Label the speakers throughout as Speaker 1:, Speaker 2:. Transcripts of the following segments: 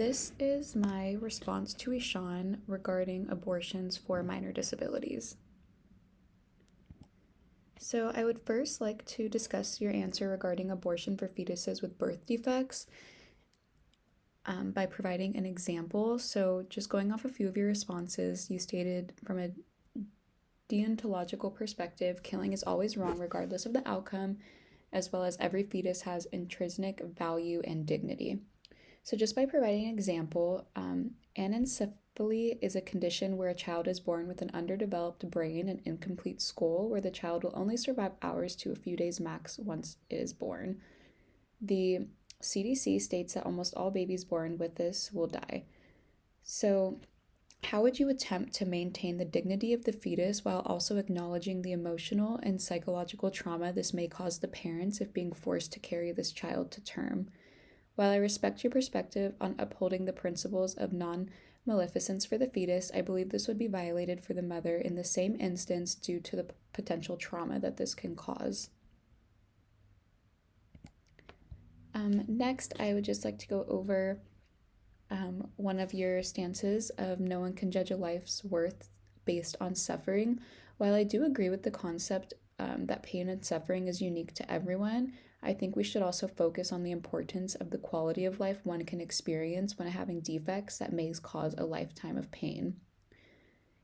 Speaker 1: This is my response to Ishan regarding abortions for minor disabilities. So, I would first like to discuss your answer regarding abortion for fetuses with birth defects by providing an example. So, just going off a few of your responses, you stated from a deontological perspective, killing is always wrong regardless of the outcome, as well as every fetus has intrinsic value and dignity. So, just by providing an example, anencephaly is a condition where a child is born with an underdeveloped brain and incomplete skull, where the child will only survive hours to a few days max once it is born. The CDC states that almost all babies born with this will die. So, how would you attempt to maintain the dignity of the fetus while also acknowledging the emotional and psychological trauma this may cause the parents if being forced to carry this child to term? While I respect your perspective on upholding the principles of non-maleficence for the fetus, I believe this would be violated for the mother in the same instance due to the potential trauma that this can cause. Next, I would just like to go over one of your stances of no one can judge a life's worth based on suffering. While I do agree with the concept that pain and suffering is unique to everyone, I think we should also focus on the importance of the quality of life one can experience when having defects that may cause a lifetime of pain.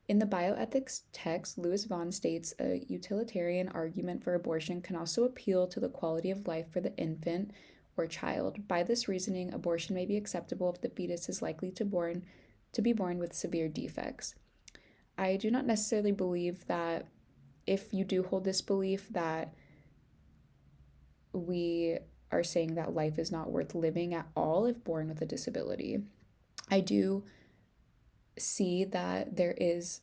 Speaker 1: In the bioethics text, Louis Vaughan states a utilitarian argument for abortion can also appeal to the quality of life for the infant or child. By this reasoning, abortion may be acceptable if the fetus is likely to be born with severe defects. I do not necessarily believe that if you do hold this belief that we are saying that life is not worth living at all if born with a disability. I do see that there is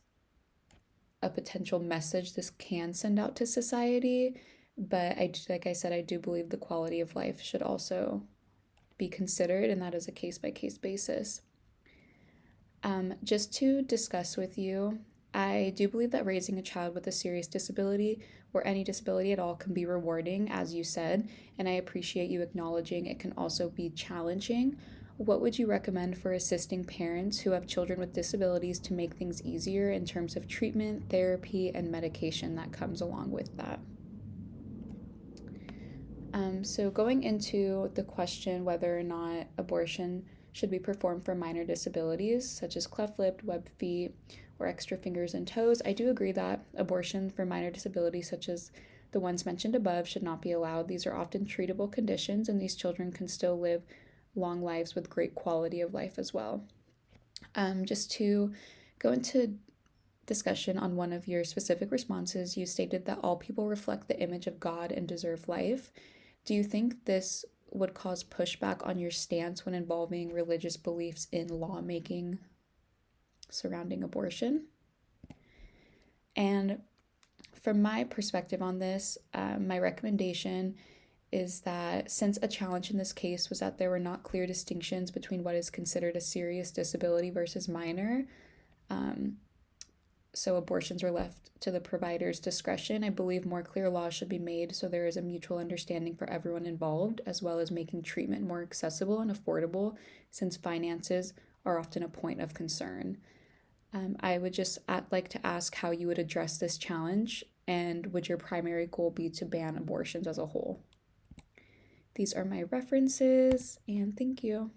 Speaker 1: a potential message this can send out to society, but like I said, I do believe the quality of life should also be considered, and that is a case-by-case basis. Just to discuss with you, I do believe that raising a child with a serious disability or any disability at all can be rewarding, as you said, and I appreciate you acknowledging it can also be challenging. What would you recommend for assisting parents who have children with disabilities to make things easier in terms of treatment, therapy, and medication that comes along with that? So going into the question whether or not abortion should be performed for minor disabilities, such as cleft lip, webbed feet, or extra fingers and toes, I do agree that abortion for minor disabilities, such as the ones mentioned above, should not be allowed. These are often treatable conditions, and these children can still live long lives with great quality of life as well. Just to go into discussion on one of your specific responses, you stated that all people reflect the image of God and deserve life. Do you think this would cause pushback on your stance when involving religious beliefs in lawmaking surrounding abortion? And from my perspective on this, my recommendation is that since a challenge in this case was that there were not clear distinctions between what is considered a serious disability versus minor, so abortions were left to the provider's discretion, I believe more clear laws should be made so there is a mutual understanding for everyone involved, as well as making treatment more accessible and affordable, since finances are often a point of concern. I would just like to ask how you would address this challenge, and would your primary goal be to ban abortions as a whole? These are my references, and thank you.